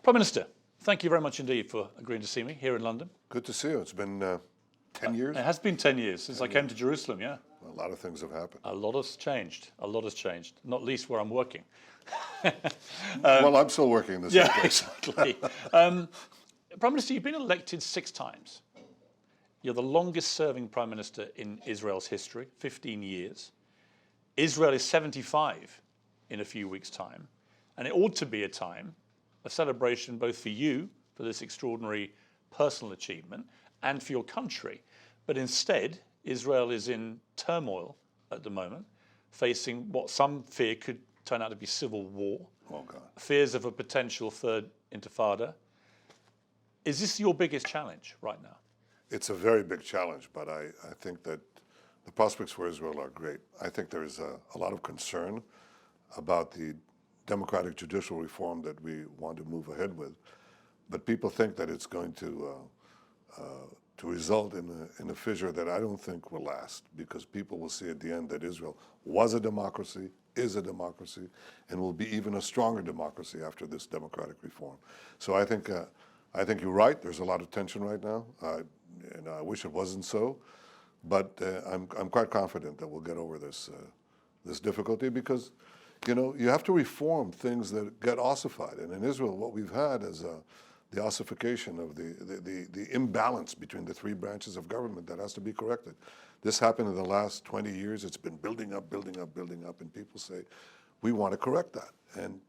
Prime Minister, thank you very much indeed for agreeing to see me here in London. Good to see you. It's been 10 years? It has been 10 years since I came to Jerusalem, yeah. A lot of things have happened. A lot has changed. A lot has changed, not least where I'm working. Well, I'm still working in this. Yeah, exactly. Prime Minister, you've been elected 6 times. You're the longest serving Prime Minister in Israel's history, 15 years. Israel is 75 in a few weeks' time. And it ought to be a time of celebration both for you, for this extraordinary personal achievement, and for your country. But instead, Israel is in turmoil at the moment, facing what some fear could turn out to be civil war. Oh, God. Fears of a potential third intifada. Is this your biggest challenge right now? It's a very big challenge, but I think that the prospects for Israel are great. I think there is a lot of concern about the democratic judicial reform that we want to move ahead with. But people think that it's going to result in a fissure that I don't think will last, because people will see at the end that Israel was a democracy, is a democracy, and will be even a stronger democracy after this democratic reform. So I think you're right. There's a lot of tension right now, and I wish it wasn't so. But I'm quite confident that we'll get over this difficulty, because you have to reform things that get ossified. And in Israel, what we've had is the ossification of the imbalance between the 3 branches of government that has to be corrected. This happened in the last 20 years. It's been building up, building up, building up, and people say, we want to correct that. And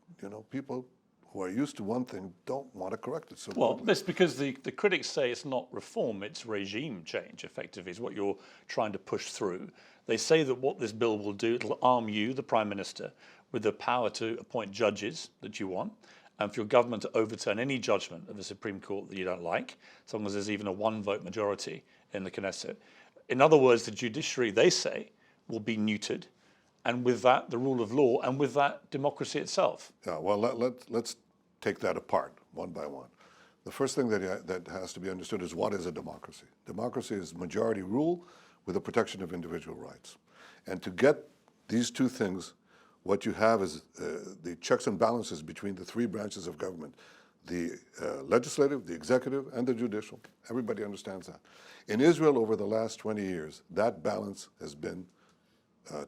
people who are used to one thing don't want to correct it. So well, that's because the critics say it's not reform, it's regime change, effectively, is what you're trying to push through. They say that what this bill will do, it'll arm you, the Prime Minister, with the power to appoint judges that you want, and for your government to overturn any judgment of the Supreme Court that you don't like, as long as there's even a 1-vote majority in the Knesset. In other words, the judiciary, they say, will be neutered, and with that, the rule of law, and with that, democracy itself. Yeah, well, let's take that apart one by one. The first thing that has to be understood is, what is a democracy? Democracy is majority rule with the protection of individual rights. And to get these 2 things, what you have is the checks and balances between the 3 branches of government, the legislative, the executive, and the judicial. Everybody understands that. In Israel, over the last 20 years, that balance has been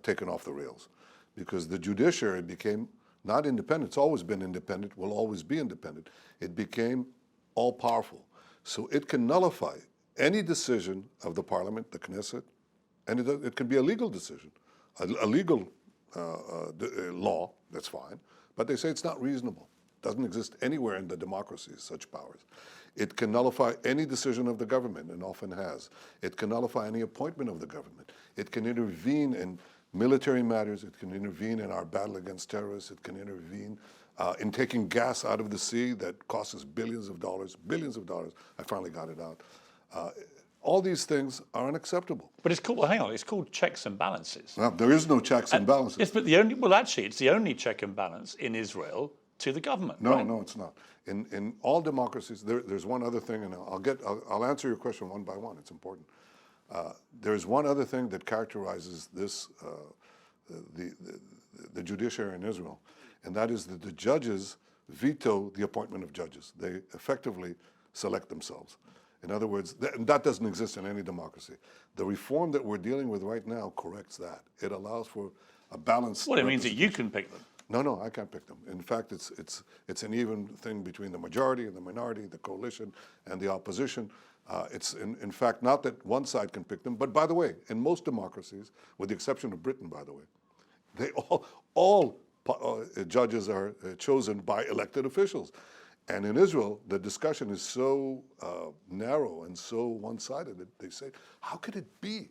taken off the rails, because the judiciary became not independent. It's always been independent, will always be independent. It became all-powerful. So it can nullify any decision of the parliament, the Knesset, and it can be a legal decision, a legal law, that's fine, but they say it's not reasonable. It doesn't exist anywhere in the democracies, such powers. It can nullify any decision of the government, and often has. It can nullify any appointment of the government. It can intervene in military matters. It can intervene in our battle against terrorists. It can intervene in taking gas out of the sea that costs us billions of dollars. I finally got it out. All these things are unacceptable. But it's called, well, hang on, it's called checks and balances. Well, there is no checks and balances. Yes, but it's the only check and balance in Israel to the government. No, right? no, it's not. In all democracies, there's one other thing, and I'll answer your question one by one. It's important. There's one other thing that characterizes this, the judiciary in Israel, and that is that the judges veto the appointment of judges. They effectively select themselves. In other words, that doesn't exist in any democracy. The reform that we're dealing with right now corrects that. It allows for a balanced. Well, it means that you can pick them. No, I can't pick them. In fact, it's an even thing between the majority and the minority, the coalition and the opposition. It's in fact not that one side can pick them, but by the way, in most democracies, with the exception of Britain, by the way, they all judges are chosen by elected officials. And in Israel, the discussion is so narrow and so one-sided that they say, how could it be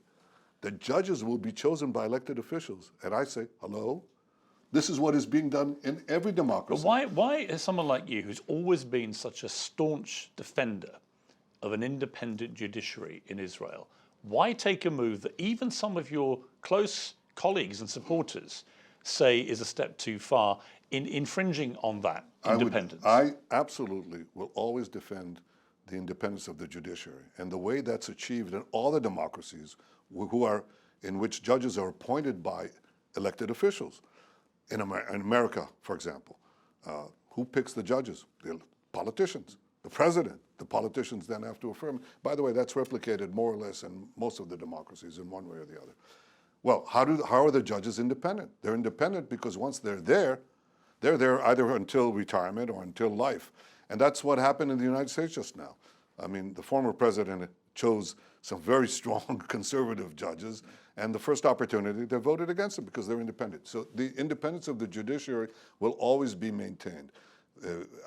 that judges will be chosen by elected officials? And I say, hello? This is what is being done in every democracy. But why is someone like you, who's always been such a staunch defender of an independent judiciary in Israel, why take a move that even some of your close colleagues and supporters say is a step too far in infringing on that independence? I absolutely will always defend the independence of the judiciary, and the way that's achieved in all the democracies in which judges are appointed by elected officials. In America, for example, who picks the judges? The Politicians, the president. The politicians then have to affirm. By the way, that's replicated more or less in most of the democracies in one way or the other. Well, how are the judges independent? They're independent because once they're there either until retirement or until life. And that's what happened in the United States just now. I mean, the former president chose some very strong conservative judges, and the first opportunity, they voted against them because they're independent. So the independence of the judiciary will always be maintained.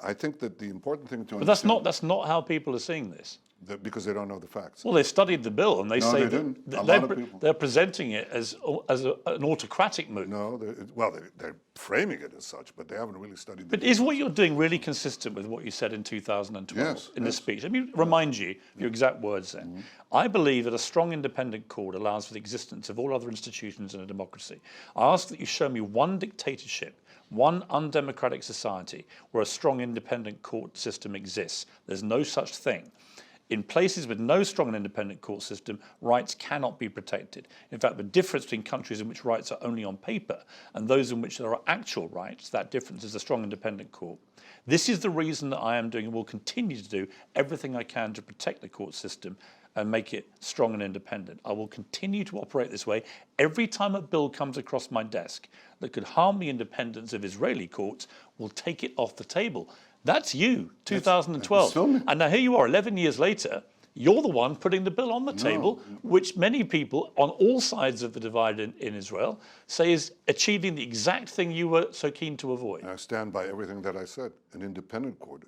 I think that the important thing to understand... But that's not how people are seeing this. Because they don't know the facts. Well, they studied the bill and they say they're presenting it as an autocratic move. No, they're framing it as such, but they haven't really studied the But bill. is what you're doing really consistent with what you said in 2012 in the speech? Let me remind you of your exact words then. Mm-hmm. I believe that a strong independent court allows for the existence of all other institutions in a democracy. I ask that you show me one dictatorship, one undemocratic society where a strong independent court system exists. There's no such thing. In places with no strong and independent court system, rights cannot be protected. In fact, the difference between countries in which rights are only on paper and those in which there are actual rights, that difference is a strong independent court. This is the reason that I am doing and will continue to do everything I can to protect the court system and make it strong and independent. I will continue to operate this way every time a bill comes across my desk that could harm the independence of Israeli courts. We'll take it off the table. That's you, 2012. And now here you are, 11 years later, you're the one putting the bill on the table, which many people on all sides of the divide in Israel say is achieving the exact thing you were so keen to avoid. I stand by everything that I said. An independent court,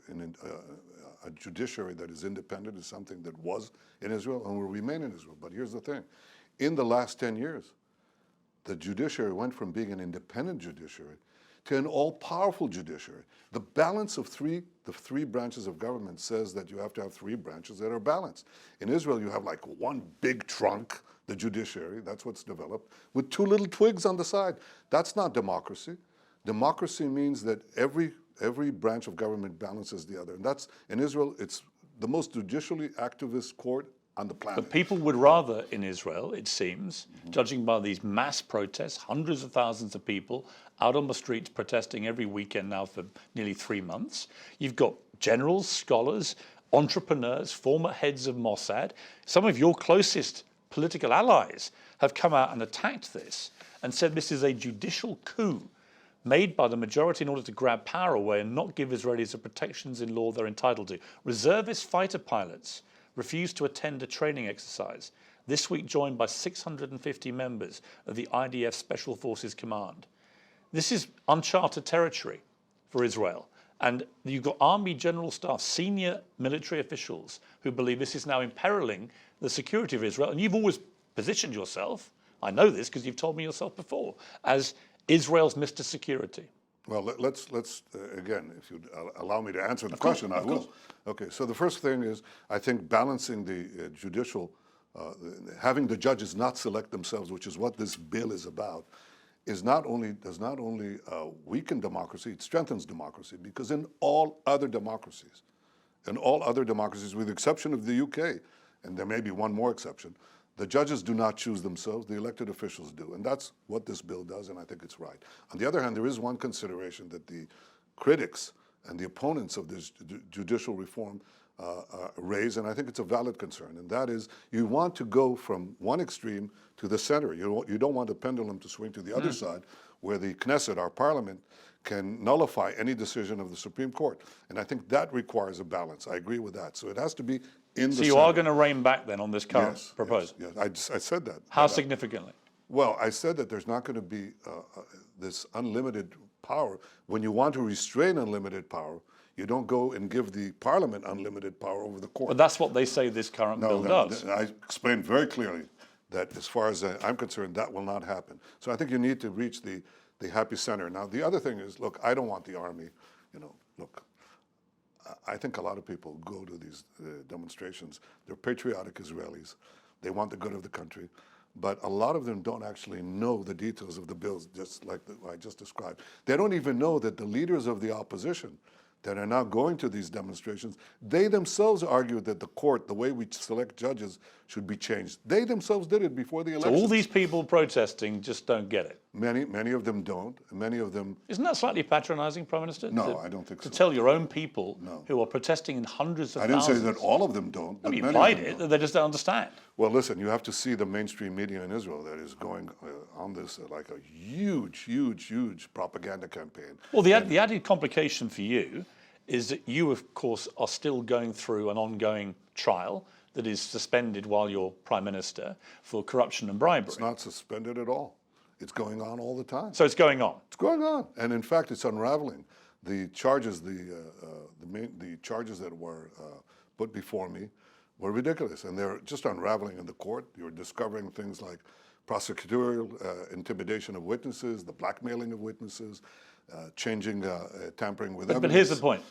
a judiciary that is independent is something that was in Israel and will remain in Israel. But here's the thing. In the last 10 years, the judiciary went from being an independent judiciary to an all-powerful judiciary. The balance of the three branches of government says that you have to have three branches that are balanced. In Israel, you have like one big trunk, the judiciary, that's what's developed, with two little twigs on the side. That's not democracy. Democracy means that every branch of government balances the other. And that's, in Israel, it's the most judicially activist court on the planet. But people would rather, in Israel, it seems, judging by these mass protests, hundreds of thousands of people out on the streets protesting every weekend now for nearly 3 months. You've got generals, scholars, entrepreneurs, former heads of Mossad. Some of your closest political allies have come out and attacked this and said this is a judicial coup made by the majority in order to grab power away and not give Israelis the protections in law they're entitled to. Reservist fighter pilots refused to attend a training exercise, this week joined by 650 members of the IDF Special Forces Command. This is uncharted territory for Israel. And you've got Army General Staff, senior military officials who believe this is now imperiling the security of Israel. And you've always positioned yourself, I know this because you've told me yourself before, as Israel's Mr. Security. Well, let's again, if you'd allow me to answer the question, I will. Okay, so the first thing is, I think balancing the judicial, having the judges not select themselves, which is what this bill is about, does not only weaken democracy, it strengthens democracy, because in all other democracies, with the exception of the UK, and there may be one more exception, the judges do not choose themselves, the elected officials do. And that's what this bill does, and I think it's right. On the other hand, there is one consideration that the critics and the opponents of this judicial reform raise, and I think it's a valid concern, and that is you want to go from one extreme to the center. You don't want the pendulum to swing to the other side, where the Knesset, our parliament, can nullify any decision of the Supreme Court. And I think that requires a balance. I agree with that. So it has to be in the center. So you are going to rein back then on this current proposal? Yes, I said that. How significantly? Well, I said that there's not going to be this unlimited power. When you want to restrain unlimited power, you don't go and give the parliament unlimited power over the court. But that's what they say this current bill does. I explained very clearly that as far as I'm concerned, that will not happen. So I think you need to reach the happy center. Now, the other thing is, look, I don't want the army, look, I think a lot of people go to these demonstrations. They're patriotic Israelis. They want the good of the country. But a lot of them don't actually know the details of the bills, just like I just described. They don't even know that the leaders of the opposition, that are now going to these demonstrations, they themselves argued that the court, the way we select judges, should be changed. They themselves did it before the election. So all these people protesting just don't get it. Many of them don't. Many of them. Isn't that slightly patronising, Prime Minister? No, I don't think so. To tell your own people who are protesting in hundreds of thousands. I didn't say that all of them don't. No, But you many implied of them it. don't. They just don't understand. Well, listen, you have to see the mainstream media in Israel that is going on this like a huge propaganda campaign. Well, the added complication for you is that you, of course, are still going through an ongoing trial that is suspended while you're Prime Minister for corruption and bribery. It's not suspended at all. It's going on all the time. So it's going on. It's going on, and in fact, it's unraveling. The charges, the charges that were put before me were ridiculous, and they're just unraveling in the court. You're discovering things like prosecutorial intimidation of witnesses, the blackmailing of witnesses, tampering with evidence. But here's the point.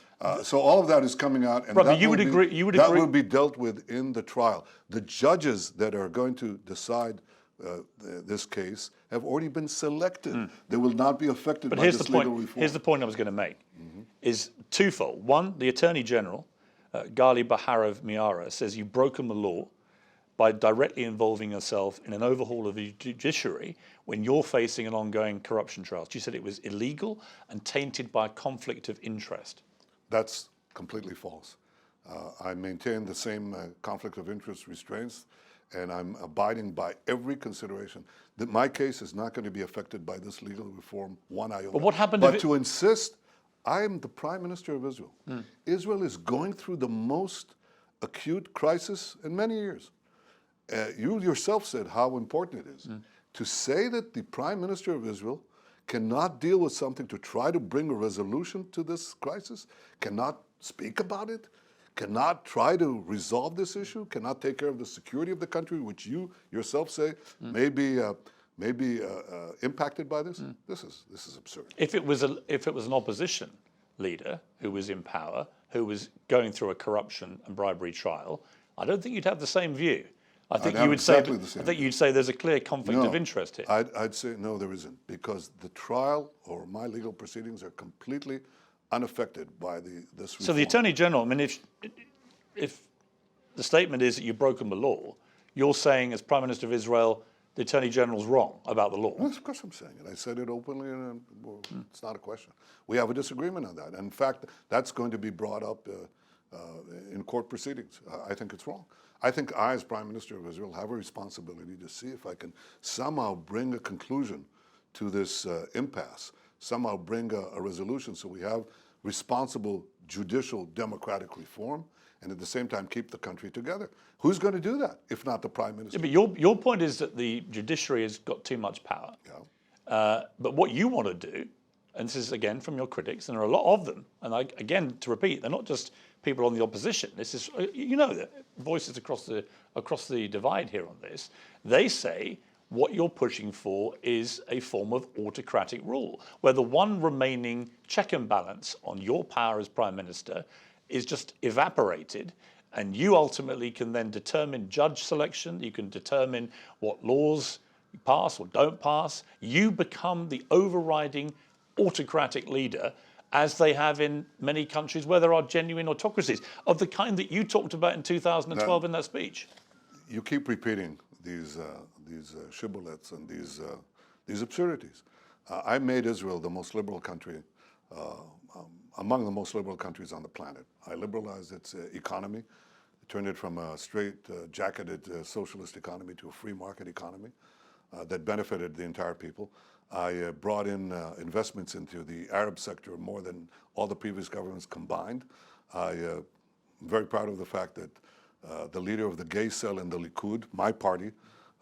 So all of that is coming out, and Robert, that you would agree. that will be dealt with in the trial. The judges that are going to decide this case have already been selected. They will not be affected by this legal reform. Here's the point I was going to make, is twofold. One, the Attorney General, Gali Baharav Miara, says you've broken the law by directly involving yourself in an overhaul of the judiciary when you're facing an ongoing corruption trial. She said it was illegal and tainted by a conflict of interest. That's completely false. I maintain the same conflict of interest restraints, and I'm abiding by every consideration. That my case is not going to be affected by this legal reform one iota. But what happened But to insist, I am the Prime Minister of Israel. Israel is going through the most acute crisis in many years. You yourself said how important it is. To say that the Prime Minister of Israel cannot deal with something to try to bring a resolution to this crisis, cannot speak about it, cannot try to resolve this issue, cannot take care of the security of the country, which you yourself say may be impacted by this. This is absurd. If it was an opposition leader who was in power, who was going through a corruption and bribery trial, I don't think you'd have the same view. I think you would say. I think you'd say there's a clear conflict of interest here. I'd say no, there isn't, because the trial or my legal proceedings are completely unaffected by this reform. So the Attorney General, I mean, if the statement is that you've broken the law, you're saying as Prime Minister of Israel, the Attorney General's wrong about the law. Well, of course I'm saying it. I said it openly, and it's not a question. We have a disagreement on that. And in fact, that's going to be brought up in court proceedings. I think it's wrong. I think I, as Prime Minister of Israel, have a responsibility to see if I can somehow bring a conclusion to this impasse, somehow bring a resolution so we have responsible judicial democratic reform and at the same time keep the country together. Who's going to do that if not the Prime Minister? Yeah, but your point is that the judiciary has got too much power. Yeah. But what you want to do, and this is again from your critics, and there are a lot of them, and again to repeat, they're not just people on the opposition. This is, you know, the voices across the divide here on this. They say what you're pushing for is a form of autocratic rule, where the one remaining check and balance on your power as Prime Minister is just evaporated, and you ultimately can then determine judge selection. You can determine what laws pass or don't pass. You become the overriding autocratic leader, as they have in many countries where there are genuine autocracies of the kind that you talked about in 2012 in that speech. You keep repeating these shibboleths and these absurdities. I made Israel the most liberal country, among the most liberal countries on the planet. I liberalized its economy, turned it from a straight jacketed socialist economy to a free market economy that benefited the entire people. I brought in investments into the Arab sector more than all the previous governments combined. I'm very proud of the fact that the leader of the gay cell in the Likud, my party,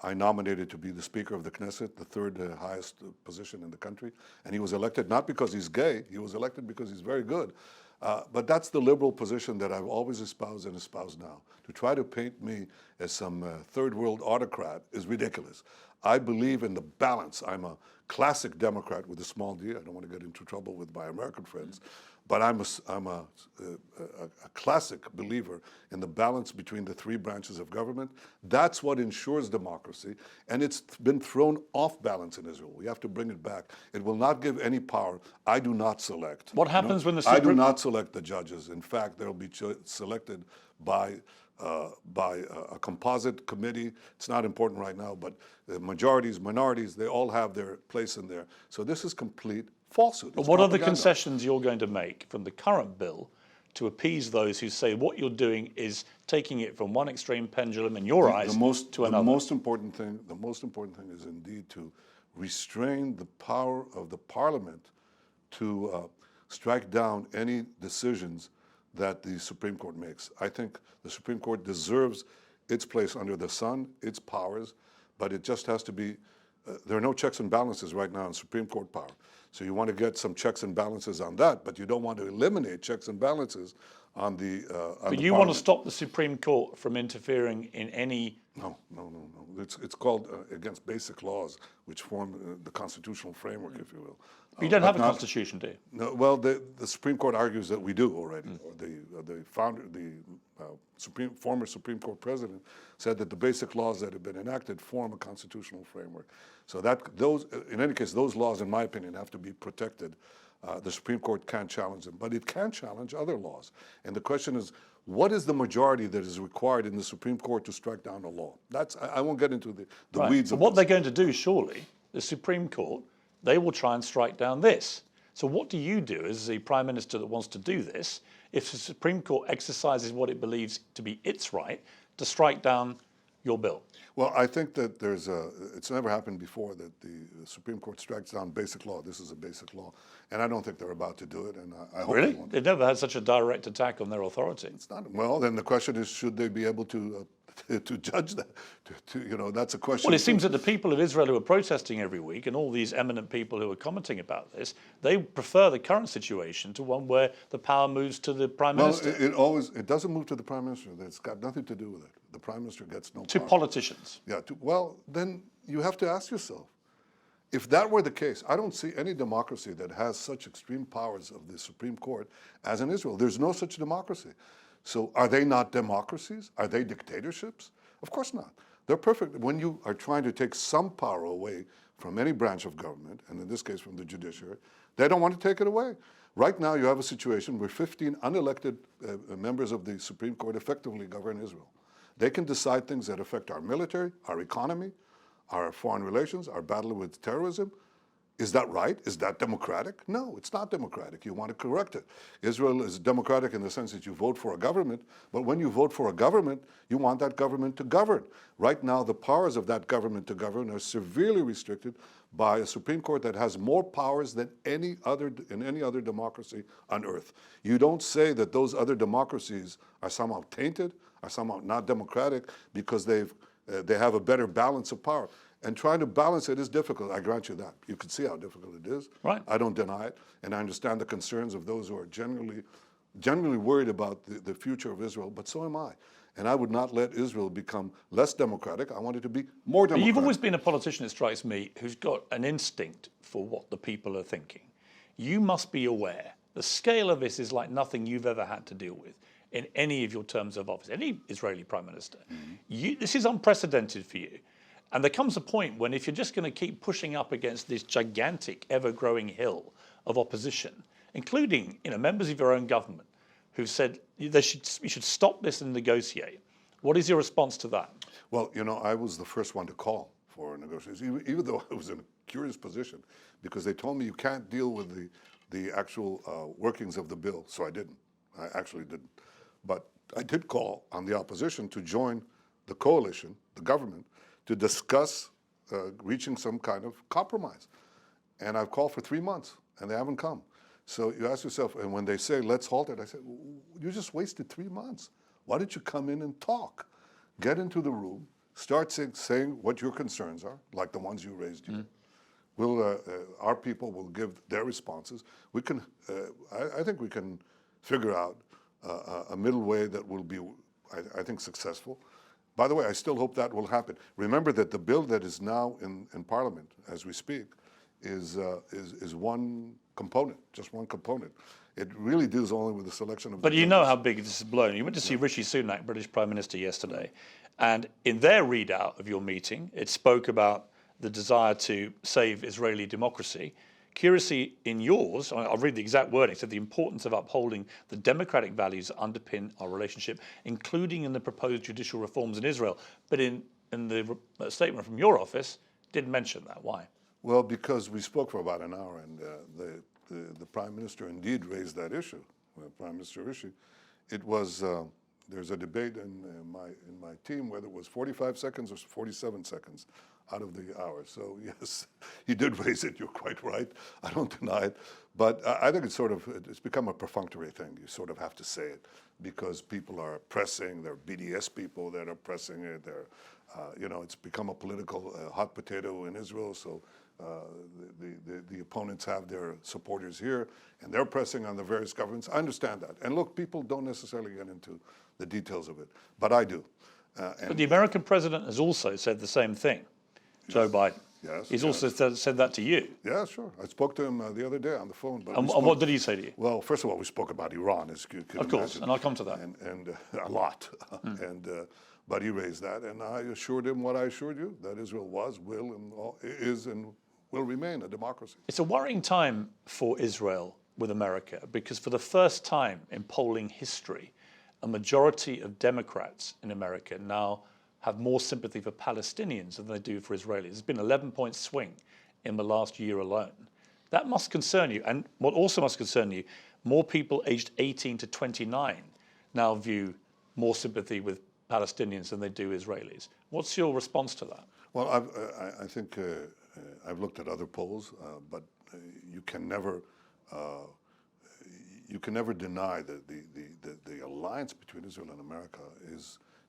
I nominated to be the Speaker of the Knesset, the third highest position in the country. And he was elected not because he's gay, he was elected because he's very good. But that's the liberal position that I've always espoused and espouse now. To try to paint me as some third world autocrat is ridiculous. I believe in the balance. I'm a classic Democrat with a small d. I don't want to get into trouble with my American friends. But I'm a classic believer in the balance between the three branches of government. That's what ensures democracy, and it's been thrown off balance in Israel. We have to bring it back. It will not give any power. I do not select. What happens when the I do not select the judges. In fact, they'll be selected by a composite committee. It's not important right now, but the majorities, minorities, they all have their place in there. So this is complete falsehood. But what are the concessions you're going to make from the current bill to appease those who say what you're doing is taking it from one extreme pendulum in your eyes to another? The most important thing is indeed to restrain the power of the parliament to strike down any decisions that the Supreme Court makes. I think the Supreme Court deserves its place under the sun, its powers, but it just has to be, there are no checks and balances right now in Supreme Court power. So you want to get some checks and balances on that, but you don't want to eliminate checks and balances on the But you want to stop the Supreme Court from interfering in any... No. It's called against basic laws, which form the constitutional framework, if you will. You don't have a constitution, do you? No. Well, the Supreme Court argues that we do already. Or the former Supreme Court president said that the basic laws that have been enacted form a constitutional framework. So in any case, those laws, in my opinion, have to be protected. The Supreme Court can't challenge them, but it can challenge other laws. And the question is, what is the majority that is required in the Supreme Court to strike down a law? I won't get into the weeds of what this. they're going to do, surely, the Supreme Court, they will try and strike down this. So what do you do as the Prime Minister that wants to do this if the Supreme Court exercises what it believes to be its right to strike down your bill? Well, I think that it's never happened before that the Supreme Court strikes down basic law. This is a basic law. And I don't think they're about to do it. And I hope Really? they won't. They've never had such a direct attack on their authority. It's not. Well, then the question is, should they be able to judge that? That's a question. Well, it seems that the people of Israel who are protesting every week and all these eminent people who are commenting about this, they prefer the current situation to one where the power moves to the Prime Minister. It doesn't move to the Prime Minister. It's got nothing to do with it. The Prime Minister gets no power. To politicians. Yeah. Well, then you have to ask yourself, if that were the case, I don't see any democracy that has such extreme powers of the Supreme Court as in Israel. There's no such democracy. So are they not democracies? Are they dictatorships? Of course not. They're perfect. When you are trying to take some power away from any branch of government, and in this case from the judiciary, they don't want to take it away. Right now you have a situation where 15 unelected members of the Supreme Court effectively govern Israel. They can decide things that affect our military, our economy, our foreign relations, our battle with terrorism. Is that right? Is that democratic? No, it's not democratic. You want to correct it. Israel is democratic in the sense that you vote for a government, but when you vote for a government, you want that government to govern. Right now, the powers of that government to govern are severely restricted by a Supreme Court that has more powers than in any other democracy on earth. You don't say that those other democracies are somehow tainted, are somehow not democratic because they have a better balance of power. And trying to balance it is difficult. I grant you that. You can see how difficult it is. Right. I don't deny it. And I understand the concerns of those who are generally worried about the future of Israel, but so am I. And I would not let Israel become less democratic. I want it to be more democratic. But you've always been a politician, it strikes me, who's got an instinct for what the people are thinking. You must be aware the scale of this is like nothing you've ever had to deal with in any of your terms of office, any Israeli Prime Minister. This is unprecedented for you. And there comes a point when if you're just going to keep pushing up against this gigantic, ever-growing hill of opposition, including members of your own government who've said you should stop this and negotiate, what is your response to that? Well, I was the first one to call for negotiations, even though I was in a curious position, because they told me you can't deal with the actual workings of the bill, so I didn't. I actually didn't. But I did call on the opposition to join the coalition, the government, to discuss reaching some kind of compromise. And I've called for 3 months, and they haven't come. So you ask yourself, and when they say, let's halt it, I said, you just wasted 3 months. Why don't you come in and talk? Get into the room, start saying what your concerns are, like the ones you raised here. Our people will give their responses. We can, I think we can figure out a middle way that will be, I think, successful. By the way, I still hope that will happen. Remember that the bill that is now in Parliament as we speak is one component, just one component. It really deals only with the selection of. But you know how big this is blown. You went to see Rishi Sunak, British Prime Minister, yesterday, and in their readout of your meeting, it spoke about the desire to save Israeli democracy. Curiously, in yours, I'll read the exact wording, it said the importance of upholding the democratic values that underpin our relationship, including in the proposed judicial reforms in Israel. But in the statement from your office, didn't mention that. Why? Well, because we spoke for about an hour, and the Prime Minister indeed raised that issue. Prime Minister Rishi, it was there's a debate in my team whether it was 45 seconds or 47 seconds out of the hour. So yes, he did raise it. You're quite right. I don't deny it, but I think it's become a perfunctory thing. You sort of have to say it because people are pressing. There are BDS people that are pressing it. It's become a political hot potato in Israel. So the opponents have their supporters here, and they're pressing on the various governments. I understand that. And look, people don't necessarily get into the details of it, but I do. But the American president has also said the same thing. Joe Biden. Yes. He's also said that to you. Yeah, sure. I spoke to him the other day on the phone. But and what did he say to you? Well, first of all, we spoke about Iran, as you could Of course, imagine. and I'll come to that. And a lot. But he raised that, and I assured him what I assured you, that Israel is and will remain a democracy. It's a worrying time for Israel with America because for the first time in polling history, a majority of Democrats in America now have more sympathy for Palestinians than they do for Israelis. There's been an 11-point swing in the last year alone. That must concern you. And what also must concern you, more people aged 18 to 29 now view more sympathy with Palestinians than they do Israelis. What's your response to that? Well, I think I've looked at other polls, but you can never deny that the alliance between Israel and America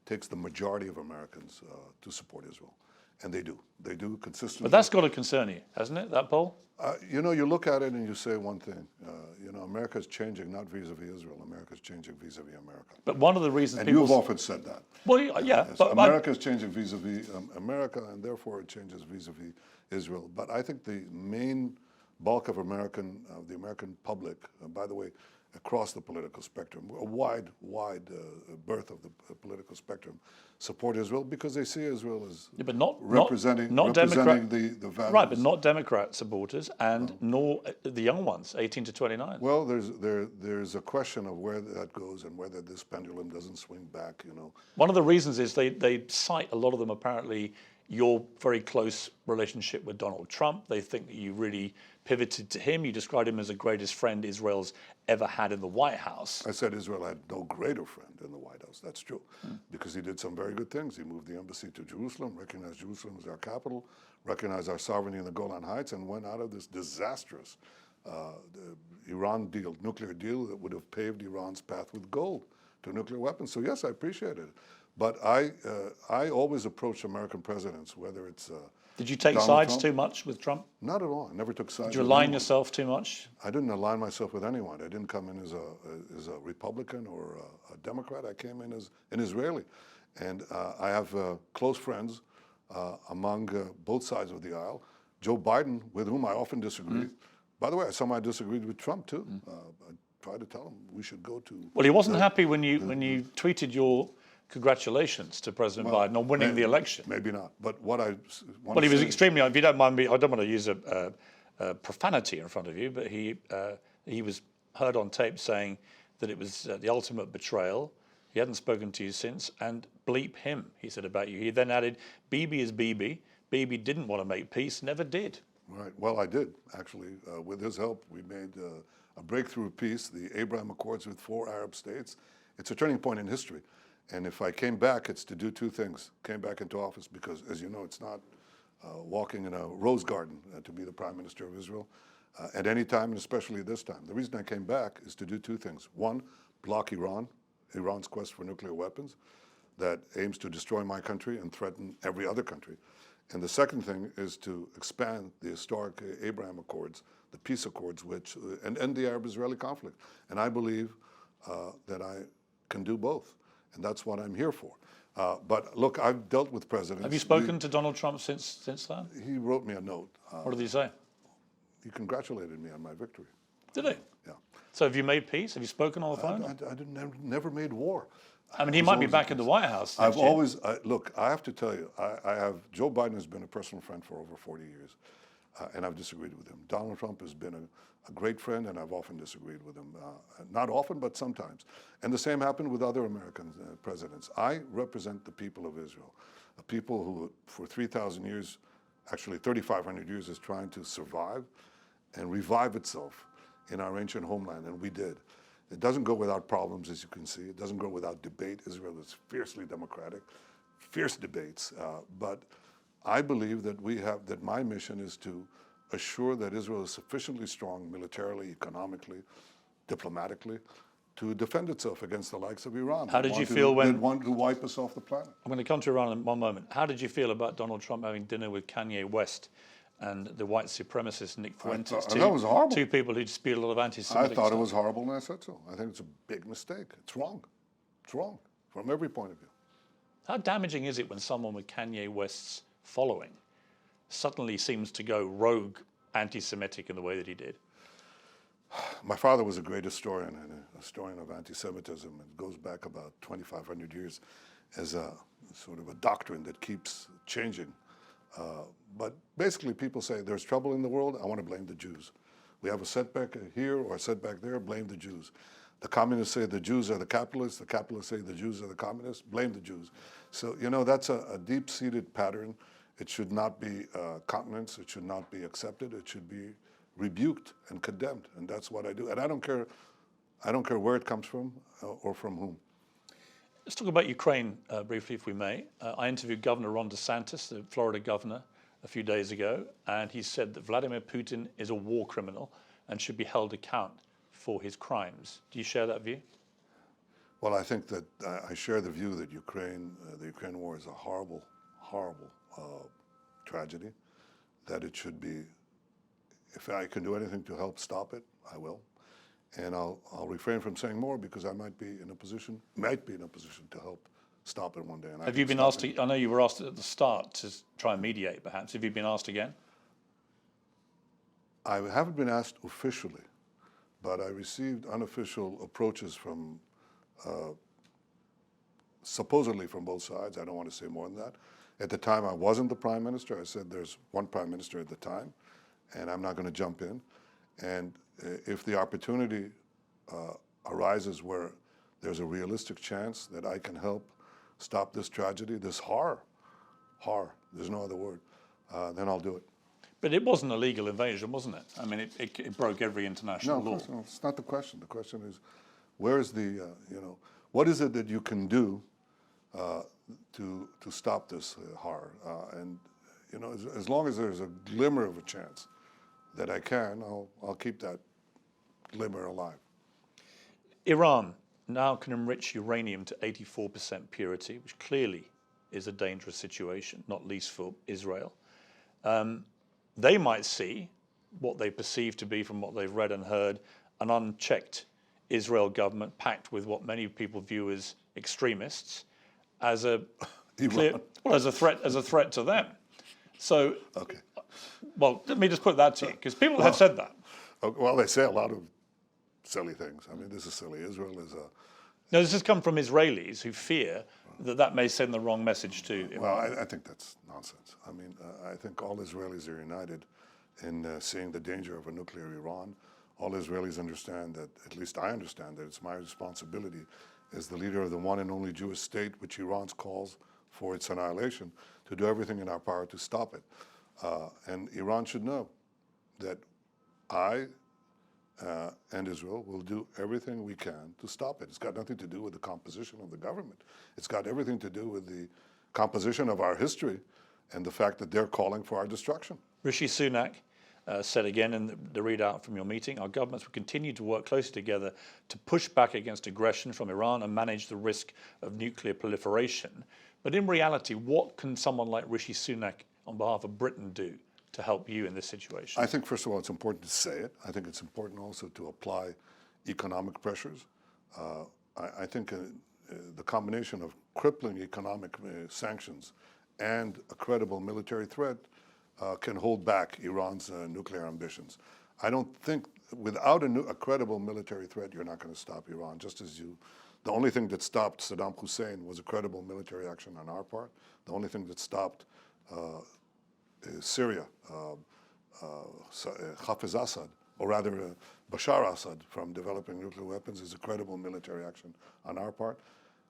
takes the majority of Americans to support Israel. And they do. They do consistently. But that's got to concern you, hasn't it, that poll? You look at it and you say one thing. America's changing not vis-a-vis Israel. America's changing vis-a-vis America. But one of the reasons and you've often said that. Well, yeah. Yes, but America's changing vis-a-vis America, and therefore it changes vis-a-vis Israel. But I think the main bulk of the American public, by the way, across the political spectrum, a wide berth of the political spectrum, support Israel because they see Israel as representing the values. Right, but not Democrat supporters and nor the young ones, 18 to 29. Well, there's a question of where that goes and whether this pendulum doesn't swing back, One of the reasons is they cite, a lot of them apparently, your very close relationship with Donald Trump. They think that you really pivoted to him. You described him as the greatest friend Israel's ever had in the White House. I said Israel had no greater friend in the White House. That's true, because he did some very good things. He moved the embassy to Jerusalem, recognized Jerusalem as our capital, recognized our sovereignty in the Golan Heights, and went out of this disastrous Iran deal, nuclear deal that would have paved Iran's path with gold to nuclear weapons. So yes, I appreciate it. But I always approach American presidents, whether it's Did you take Donald sides Trump? too much with Trump? Not at all. I never took sides. Did you with align anyone. yourself too much? I didn't align myself with anyone. I didn't come in as a Republican or a Democrat. I came in as an Israeli. And I have close friends among both sides of the aisle. Joe Biden, with whom I often disagree. By the way, I disagreed with Trump too. I tried to tell him we should go to... Well, he wasn't happy when you tweeted your congratulations to President Biden on winning the election. Maybe not. But what I Well, he was extremely, if you don't mind me, I don't want to use a profanity in front of you, but he was heard on tape saying that it was the ultimate betrayal. He hadn't spoken to you since, and bleep him, he said about you. He then added, Bibi is Bibi. Bibi didn't want to make peace, never did. Right. Well, I did, actually. With his help, we made a breakthrough peace, the Abraham Accords with 4 Arab states. It's a turning point in history. And if I came back, it's to do 2 things. Came back into office because, as you know, it's not walking in a rose garden to be the Prime Minister of Israel at any time, and especially this time. The reason I came back is to do 2 things. 1, block Iran's quest for nuclear weapons that aims to destroy my country and threaten every other country. And the second thing is to expand the historic Abraham Accords, the peace accords, and end the Arab-Israeli conflict. And I believe that I can do both. And that's what I'm here for. But look, I've dealt with presidents. Have you spoken to Donald Trump since then? He wrote me a note. What did he say? He congratulated me on my victory. Did he? Yeah. So have you made peace? Have you spoken on the phone? I never made war. I mean, he might be back in the White House next year. Look, I have to tell you, Joe Biden has been a personal friend for over 40 years, and I've disagreed with him. Donald Trump has been a great friend, and I've often disagreed with him. Not often, but sometimes. And the same happened with other American presidents. I represent the people of Israel, a people who for 3,000 years, actually 3,500 years, is trying to survive and revive itself in our ancient homeland, and we did. It doesn't go without problems, as you can see. It doesn't go without debate. Israel is fiercely democratic, fierce debates. But I believe that my mission is to assure that Israel is sufficiently strong militarily, economically, diplomatically, to defend itself against the likes of Iran. How did you feel when... They want to wipe us off the planet. I'm going to come to Iran in one moment. How did you feel about Donald Trump having dinner with Kanye West and the white supremacist Nick Fuentes? That was horrible. Two people who spewed a lot of anti-Semitic I thought stuff. it was horrible, and I said so. I think it's a big mistake. It's wrong. It's wrong from every point of view. How damaging is it when someone with Kanye West's following suddenly seems to go rogue anti-Semitic in the way that he did? My father was a great historian and a historian of anti-Semitism. It goes back about 2,500 years as a sort of a doctrine that keeps changing. But basically people say there's trouble in the world, I want to blame the Jews. We have a setback here or a setback there, blame the Jews. The communists say the Jews are the capitalists say the Jews are the communists, blame the Jews. So, you know, that's a deep-seated pattern. It should not be countenanced, it should not be accepted, it should be rebuked and condemned, and that's what I do. And I don't care where it comes from or from whom. Let's talk about Ukraine briefly, if we may. I interviewed Governor Ron DeSantis, the Florida governor, a few days ago, and he said that Vladimir Putin is a war criminal and should be held account for his crimes. Do you share that view? Well, I think that I share the view that the Ukraine war is a horrible, horrible tragedy, that it should be, if I can do anything to help stop it, I will. And I'll refrain from saying more because I might be in a position to help stop it one day. And have you been asked to, I know you were asked at the start to try and mediate perhaps. Have you been asked again? I haven't been asked officially, but I received unofficial approaches from, supposedly from both sides. I don't want to say more than that. At the time I wasn't the prime minister. I said there's one prime minister at the time, and I'm not going to jump in. And if the opportunity arises where there's a realistic chance that I can help stop this tragedy, this horror, there's no other word, then I'll do it. But it wasn't a legal invasion, wasn't it? I mean, it broke every international law. No, it's not the question. The question is, where is the, what is it that you can do to stop this horror? And, as long as there's a glimmer of a chance that I can, I'll keep that glimmer alive. Iran now can enrich uranium to 84% purity, which clearly is a dangerous situation, not least for Israel. They might see what they perceive to be, from what they've read and heard, an unchecked Israel government packed with what many people view as extremists, as a as a threat to them. So, okay. Well, let me just put that to you, because people have said that. Well, they say a lot of silly things. I mean, this is silly. Israel is a... No, this has come from Israelis who fear that may send the wrong message to Iran. Well, I think that's nonsense. I mean, I think all Israelis are united in seeing the danger of a nuclear Iran. All Israelis understand that, at least I understand, that it's my responsibility as the leader of the one and only Jewish state, which Iran calls for its annihilation, to do everything in our power to stop it. And Iran should know that I and Israel will do everything we can to stop it. It's got nothing to do with the composition of the government. It's got everything to do with the composition of our history and the fact that they're calling for our destruction. Rishi Sunak said again in the readout from your meeting, our governments will continue to work closely together to push back against aggression from Iran and manage the risk of nuclear proliferation. But in reality, what can someone like Rishi Sunak on behalf of Britain do to help you in this situation? I think, first of all, it's important to say it. I think it's important also to apply economic pressures. I think the combination of crippling economic sanctions and a credible military threat can hold back Iran's nuclear ambitions. I don't think without a credible military threat, you're not going to stop Iran. Just as the only thing that stopped Saddam Hussein was a credible military action on our part. The only thing that stopped Syria, Hafiz Assad, or rather Bashar Assad, from developing nuclear weapons is a credible military action on our part.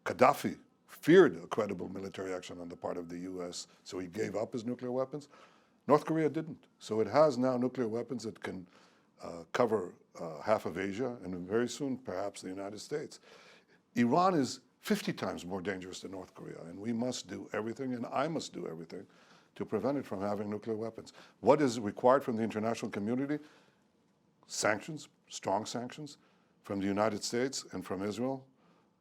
Gaddafi feared a credible military action on the part of the US, so he gave up his nuclear weapons. North Korea didn't. So it has now nuclear weapons that can cover half of Asia and very soon perhaps the United States. Iran is 50 times more dangerous than North Korea, and we must do everything, and I must do everything to prevent it from having nuclear weapons. What is required from the international community? Sanctions, strong sanctions from the United States and from Israel,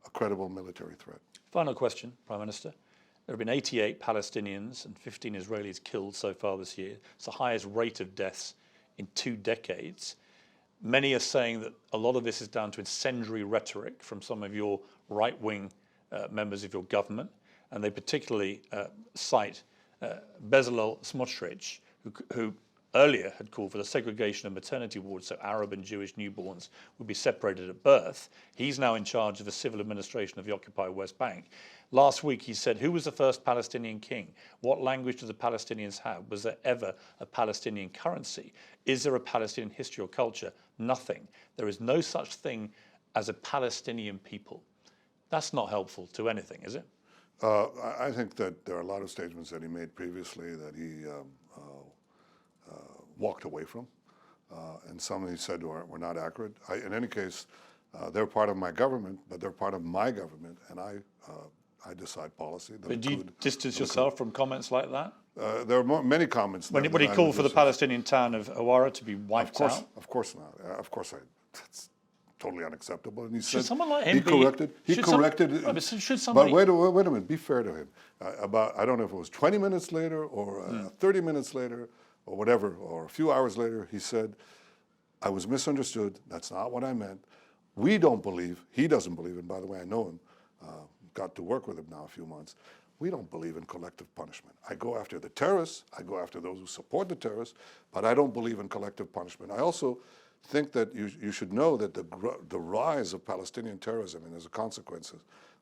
a credible military threat. Final question, Prime Minister. There have been 88 Palestinians and 15 Israelis killed so far this year. It's the highest rate of deaths in 2 decades. Many are saying that a lot of this is down to incendiary rhetoric from some of your right-wing members of your government, and they particularly cite Bezalel Smotrich, who earlier had called for the segregation of maternity wards so Arab and Jewish newborns would be separated at birth. He's now in charge of the civil administration of the occupied West Bank. Last week he said, who was the first Palestinian king? What language do the Palestinians have? Was there ever a Palestinian currency? Is there a Palestinian history or culture? Nothing. There is no such thing as a Palestinian people. That's not helpful to anything, is it? I think that there are a lot of statements that he made previously that he walked away from, and some he said were not accurate. In any case, they're part of my government, but they're part of my government, and I decide policy. But do you distance yourself from comments like that? There are many comments. When he called for the Palestinian town of Awara to be wiped out? Of course not. Of course, that's totally unacceptable. And he should said someone like him he corrected. Should somebody? But wait a minute. Be fair to him. I don't know if it was 20 minutes later or 30 minutes later or whatever, or a few hours later, he said, "I was misunderstood. That's not what I meant. We don't believe. He doesn't believe." And by the way, I know him. Got to work with him now a few months. We don't believe in collective punishment. I go after the terrorists. I go after those who support the terrorists, but I don't believe in collective punishment. I also think that you should know that the rise of Palestinian terrorism and as a consequence,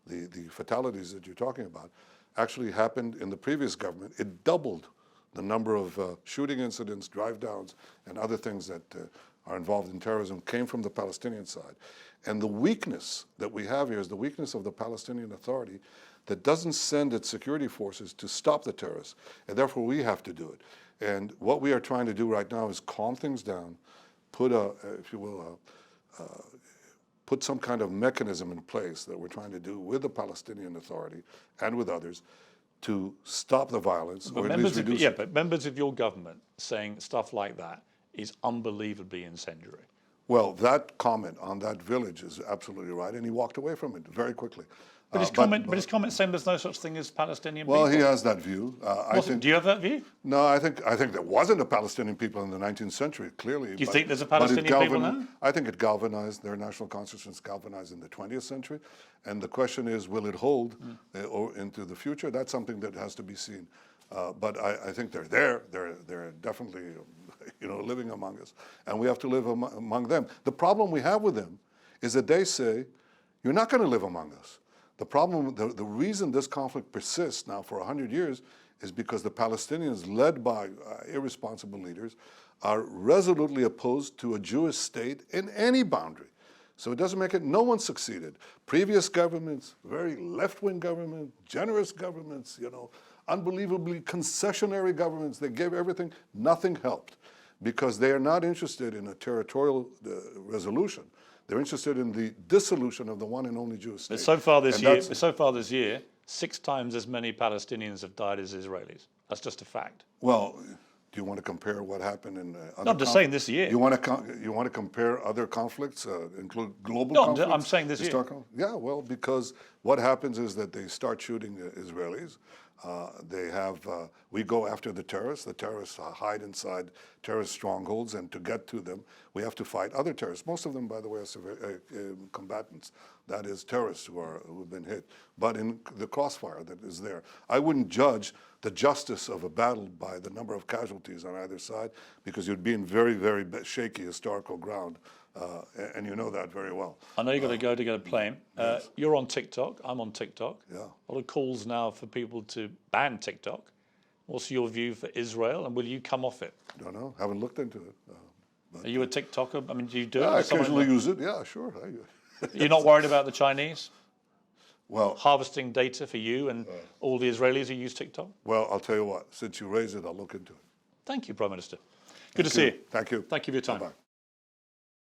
the fatalities that you're talking about, actually happened in the previous government. It doubled the number of shooting incidents, drive-downs, and other things that are involved in terrorism came from the Palestinian side. And the weakness that we have here is the weakness of the Palestinian Authority that doesn't send its security forces to stop the terrorists. And therefore, we have to do it. And what we are trying to do right now is calm things down, put if you will, put some kind of mechanism in place that we're trying to do with the Palestinian Authority and with others to stop the violence, or at least reduce it. But members of your government saying stuff like that is unbelievably incendiary. Well, that comment on that village is absolutely right, and he walked away from it very quickly. But his comment saying there's no such thing as Palestinian people. Well, he has that view. Do you have that view? No, I think there wasn't a Palestinian people in the 19th century, clearly. Do you think there's a Palestinian people now? I think it galvanized, their national consciousness galvanized in the 20th century. And the question is, will it hold into the future? That's something that has to be seen. But I think they're there. They're definitely living among us. And we have to live among them. The problem we have with them is that they say, you're not going to live among us. The problem, the reason this conflict persists now for 100 years is because the Palestinians, led by irresponsible leaders, are resolutely opposed to a Jewish state in any boundary. So it doesn't make it, no one succeeded. Previous governments, very left-wing government, generous governments, unbelievably concessionary governments, they gave everything, nothing helped because they are not interested in a territorial resolution. They're interested in the dissolution of the one and only Jewish state. But so far this year, 6 times as many Palestinians have died as Israelis. That's just a fact. Well, do you want to compare what happened in other? I'm just saying this year. You want to compare other conflicts, include global conflicts? No, I'm saying this year. Yeah, well, because what happens is that they start shooting Israelis. We go after the terrorists. The terrorists hide inside terrorist strongholds, and to get to them, we have to fight other terrorists. Most of them, by the way, are combatants. That is, terrorists who have been hit. But in the crossfire that is there, I wouldn't judge the justice of a battle by the number of casualties on either side, because you'd be in very, very shaky historical ground. And you know that very well. I know you've got to go to get a plane. Yes. You're on TikTok. I'm on TikTok. Yeah. A lot of calls now for people to ban TikTok. What's your view for Israel, and will you come off it? Don't know. Haven't looked into it. Are you a TikToker? I mean, do you do it? I Is someone occasionally use it. Yeah, sure. You're not worried about the Chinese Well, harvesting data for you and all the Israelis who use TikTok? well, I'll tell you what. Since you raised it, I'll look into it. Thank you, Prime Minister. Good to see you. Thank you. Thank you for your time. Bye-bye.